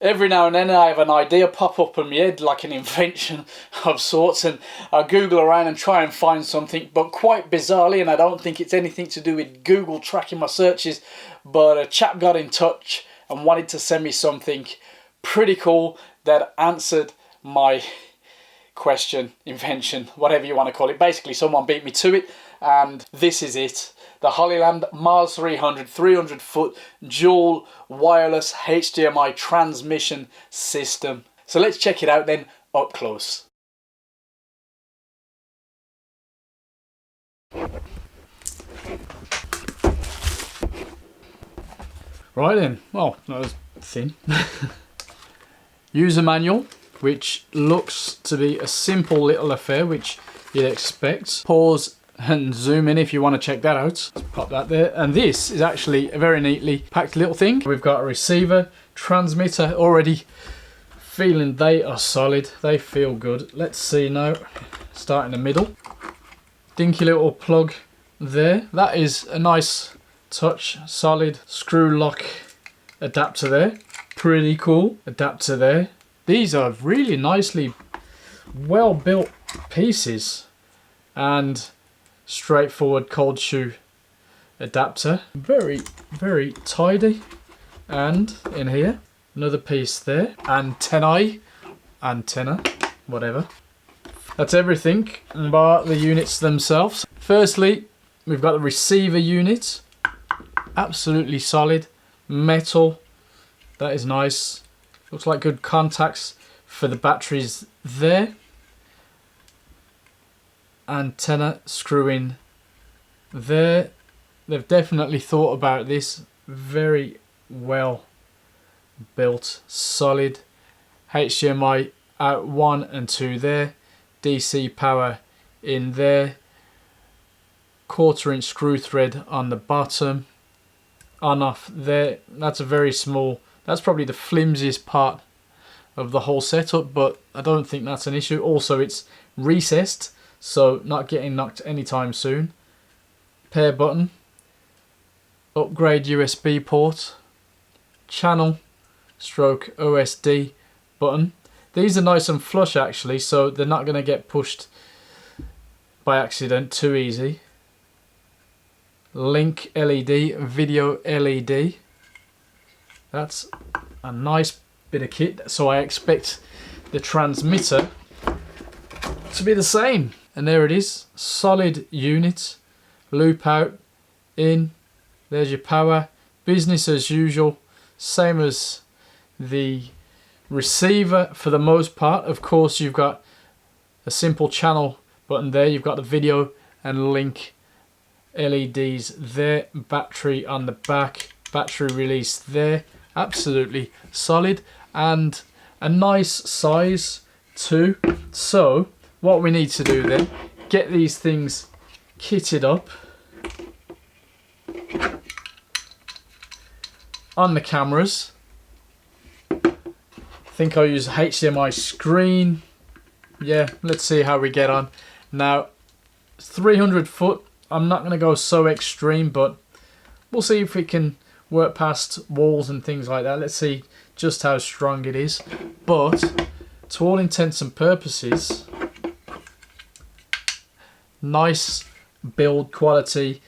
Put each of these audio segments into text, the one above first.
Every now and then I have an idea pop up in my head, like an invention of sorts, and I Google around and try and find something, but quite bizarrely, and I don't think it's anything to do with Google tracking my searches, but a chap got in touch and wanted to send me something pretty cool that answered my question, invention, whatever you want to call it. Basically, someone beat me to it, and this is it. The Hollyland Miles 300 foot dual wireless HDMI transmission system. So let's check it out then up close. Right then, well, that was thin. User manual, which looks to be a simple little affair, which you'd expect. Pause and zoom in if you want to check that out. Let's pop that there. And this is actually a very neatly packed little thing. We've got a receiver, transmitter, already feeling they are solid. They feel good. Let's see now. Start in the middle. Dinky little plug there. That is a nice touch, solid screw lock adapter there. Pretty cool adapter there. These are really nicely well built pieces, and straightforward cold shoe adapter. Very, very tidy. And in here, another piece there. Antenna, whatever. That's everything but the units themselves. Firstly, we've got the receiver unit. Absolutely solid. Metal. That is nice. Looks like good contacts for the batteries there. Antenna screw in there. They've definitely thought about this. Very well built, solid. HDMI out 1 and 2 there. DC power in there. 1/4 inch screw thread on the bottom. On off there. That's a very small. That's probably the flimsiest part of the whole setup, but I don't think that's an issue. Also, it's recessed, so not getting knocked anytime soon. Pair button. Upgrade USB port. Channel stroke OSD button. These are nice and flush actually, so they're not going to get pushed by accident too easy. Link LED, video LED. That's a nice bit of kit, so I expect the transmitter to be the same. And there it is, solid unit, loop out, in, there's your power, business as usual, same as the receiver for the most part. Of course, you've got a simple channel button there, you've got the video and link LEDs there, battery on the back, battery release there. Absolutely solid and a nice size too. So what we need to do then, get these things kitted up on the cameras. I think I'll use HDMI screen. Yeah, let's see how we get on. Now 300 foot, I'm not going to go so extreme, but we'll see if we can work past walls and things like that. Let's see just how strong it is. But to all intents and purposes, nice build quality,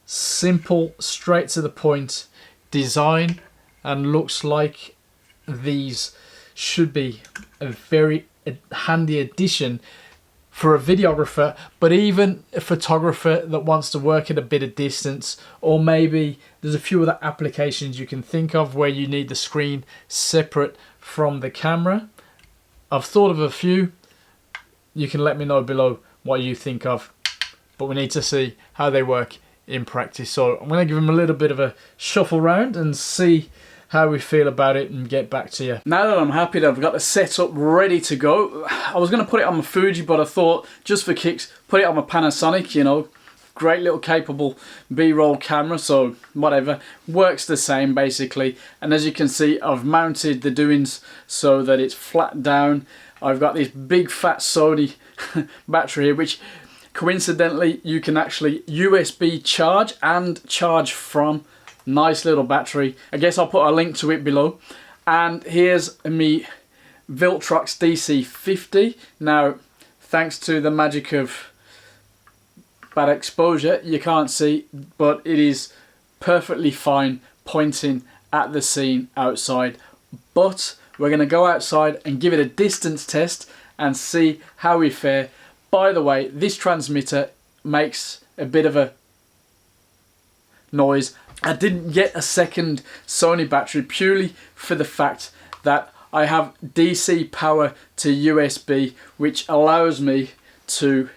simple, straight to the point design, and looks like these should be a very handy addition for a videographer, but even a photographer that wants to work at a bit of distance, or maybe there's a few other applications you can think of where you need the screen separate from the camera. I've thought of a few. You can let me know below what you think of, but we need to see how they work in practice. So I'm going to give them a little bit of a shuffle round and see how we feel about it and get back to you. Now that I'm happy that I've got the setup ready to go, I was going to put it on my Fuji, but I thought just for kicks, put it on my Panasonic, you know, great little capable B-roll camera, so whatever, works the same basically. And as you can see, I've mounted the doings so that it's flat down. I've got this big fat Sony battery here, which coincidentally you can actually USB charge and charge from. Nice little battery. I guess I'll put a link to it below. And here's me Viltrox DC50. Now, thanks to the magic of bad exposure, you can't see, but it is perfectly fine pointing at the scene outside. But we're going to go outside and give it a distance test and see how we fare. By the way, this transmitter makes a bit of a noise. I didn't get a second Sony battery purely for the fact that I have DC power to USB, which allows me to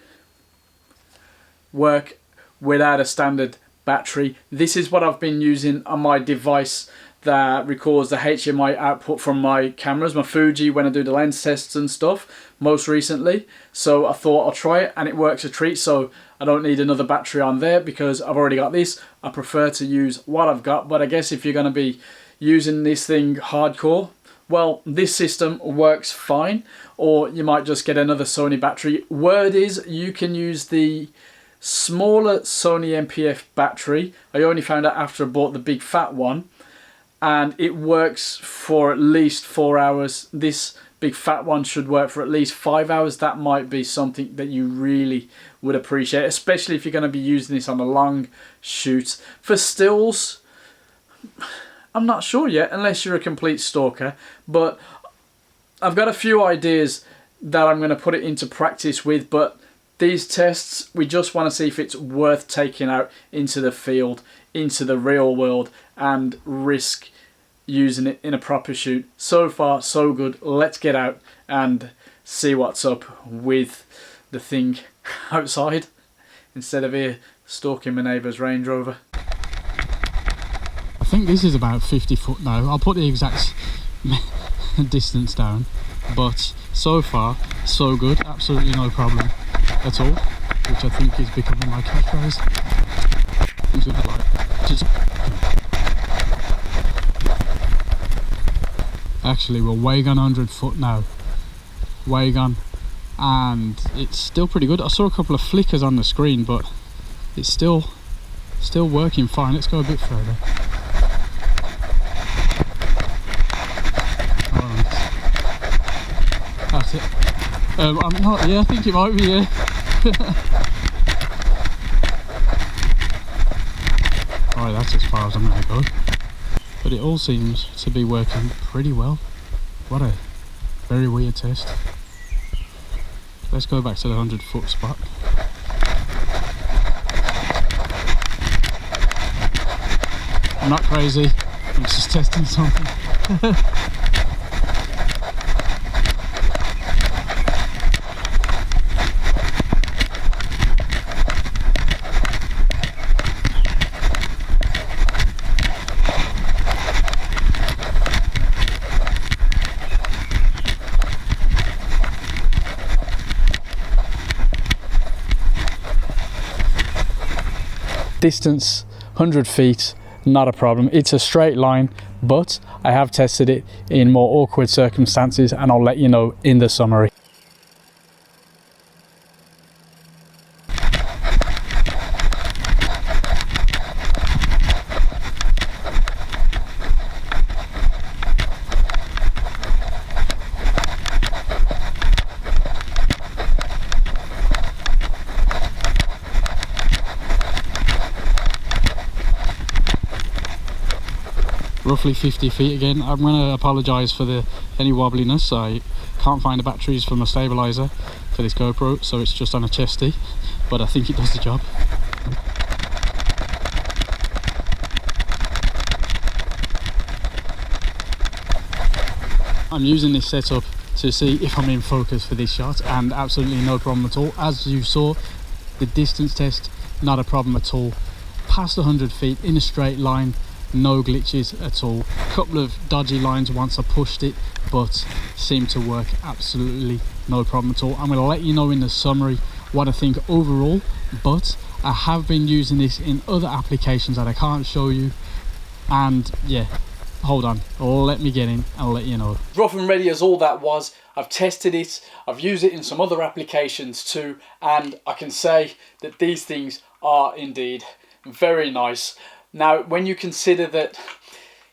work without a standard battery. This is what I've been using on my device that records the HDMI output from my cameras, my Fuji, when I do the lens tests and stuff most recently. So I thought I'll try it, and it works a treat. So I don't need another battery on there because I've already got this. I prefer to use what I've got, but I guess if you're going to be using this thing hardcore, well, this system works fine, or you might just get another Sony battery. Word is you can use the smaller Sony MPF battery. I only found out after I bought the big fat one, and it works for at least 4 hours. This big fat one should work for at least 5 hours. That might be something that you really would appreciate, especially if you're going to be using this on a long shoot. For stills, I'm not sure yet, unless you're a complete stalker, but I've got a few ideas that I'm going to put it into practice with. But these tests, we just want to see if it's worth taking out into the field, into the real world, and risk using it in a proper shoot. So far, so good. Let's get out and see what's up with the thing outside, instead of here stalking my neighbour's Range Rover. I think this is about 50 foot now. I'll put the exact distance down, but so far, so good. Absolutely no problem at all, which I think is becoming my catchphrase. Actually, we're way gone 100 foot now. Way gone. And it's still pretty good. I saw a couple of flickers on the screen, but it's still working fine. Let's go a bit further. Alright. That's it. I'm not, yeah, I think it might be, yeah. Alright, that's as far as I'm going to go. But it all seems to be working pretty well. What a very weird test. Let's go back to the 100 foot spot. I'm not crazy, I'm just testing something. Distance 100 feet, not a problem. It's a straight line, but I have tested it in more awkward circumstances, and I'll let you know in the summary. Roughly 50 feet again. I'm going to apologise for any wobbliness. I can't find the batteries for my stabiliser for this GoPro, so it's just on a chesty, but I think it does the job. I'm using this setup to see if I'm in focus for this shot, and absolutely no problem at all. As you saw, the distance test, not a problem at all. Past 100 feet in a straight line, no glitches at all. A couple of dodgy lines once I pushed it, but seemed to work absolutely no problem at all. I'm going to let you know in the summary what I think overall, but I have been using this in other applications that I can't show you, and yeah, hold on, let me get in and let you know. Rough and ready as all that was, I've tested it, I've used it in some other applications too, and I can say that these things are indeed very nice. Now, when you consider that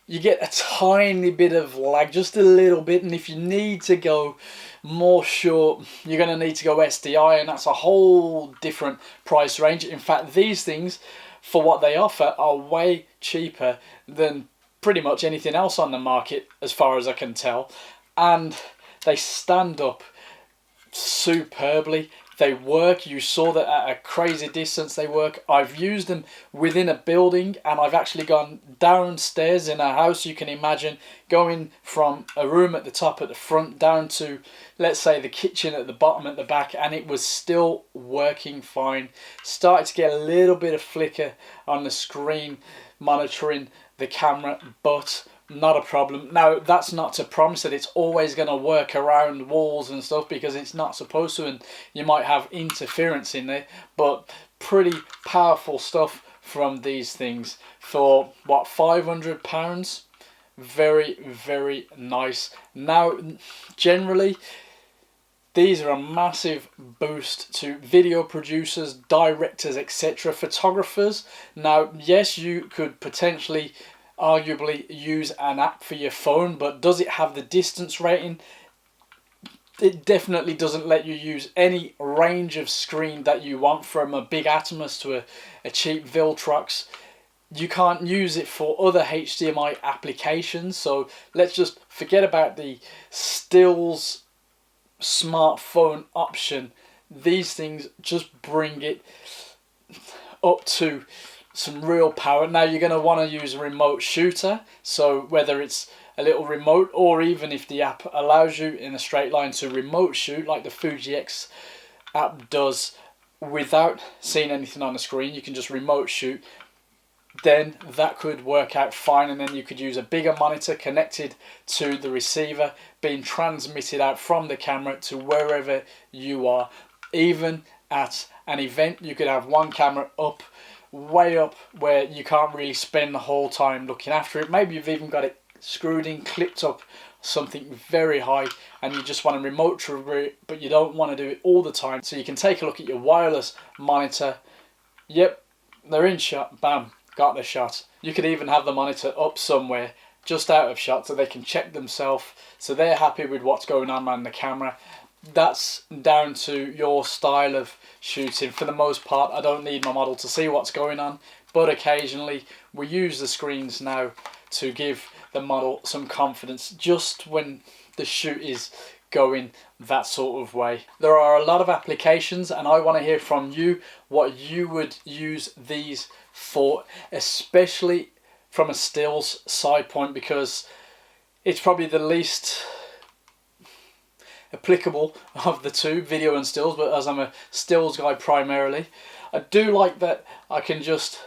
you get a tiny bit of lag, just a little bit, and if you need to go more short, you're going to need to go SDI, and that's a whole different price range. In fact, these things, for what they offer, are way cheaper than pretty much anything else on the market, as far as I can tell, and they stand up superbly. They work. You saw that at a crazy distance they work. I've used them within a building, and I've actually gone downstairs in a house. You can imagine going from a room at the top at the front down to, let's say, the kitchen at the bottom at the back, and it was still working fine. Started to get a little bit of flicker on the screen monitoring the camera, but not a problem. Now, that's not to promise that it's always going to work around walls and stuff, because it's not supposed to, and you might have interference in there, but pretty powerful stuff from these things for, what, £500? Very, very nice. Now, generally, these are a massive boost to video producers, directors, etc., photographers. Now, yes, you could potentially arguably use an app for your phone, but does it have the distance rating? It definitely doesn't let you use any range of screen that you want, from a big Atomos to a cheap Viltrox. You can't use it for other HDMI applications, so let's just forget about the stills smartphone option. These things just bring it up to some real power. Now, you're going to want to use a remote shooter, so whether it's a little remote, or even if the app allows you in a straight line to remote shoot like the Fuji X app does without seeing anything on the screen, you can just remote shoot, then that could work out fine. And then you could use a bigger monitor connected to the receiver, being transmitted out from the camera to wherever you are. Even at an event, you could have one camera up, way up, where you can't really spend the whole time looking after it. Maybe you've even got it screwed in, clipped up something very high, and you just want to remote trigger it, but you don't want to do it all the time. So you can take a look at your wireless monitor. Yep, they're in shot, bam, got the shot. You could even have the monitor up somewhere just out of shot so they can check themselves, so they're happy with what's going on the camera. That's down to your style of shooting. For the most part, I don't need my model to see what's going on, but occasionally we use the screens now to give the model some confidence just when the shoot is going that sort of way. There are a lot of applications, and I want to hear from you what you would use these for, especially from a stills side point, because it's probably the least applicable of the two, video and stills, but as I'm a stills guy primarily, I do like that I can just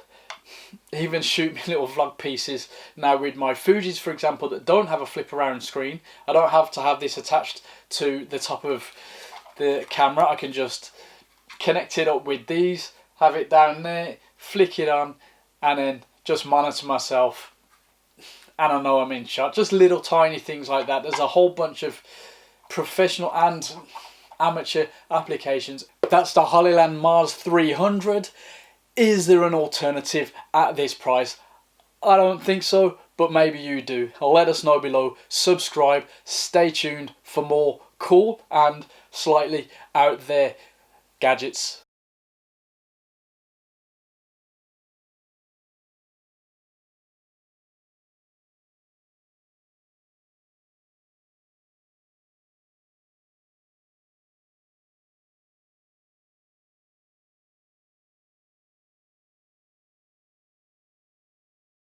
even shoot me little vlog pieces now with my Fujis, for example, that don't have a flip around screen. I don't have to have this attached to the top of the camera. I can just connect it up with these, have it down there, flick it on, and then just monitor myself, and I know I'm in shot. Just little tiny things like that. There's a whole bunch of professional and amateur applications. That's the Hollyland Mars 300. Is there an alternative at this price? I don't think so, but maybe you do. Let us know below. Subscribe, stay tuned for more cool and slightly out there gadgets.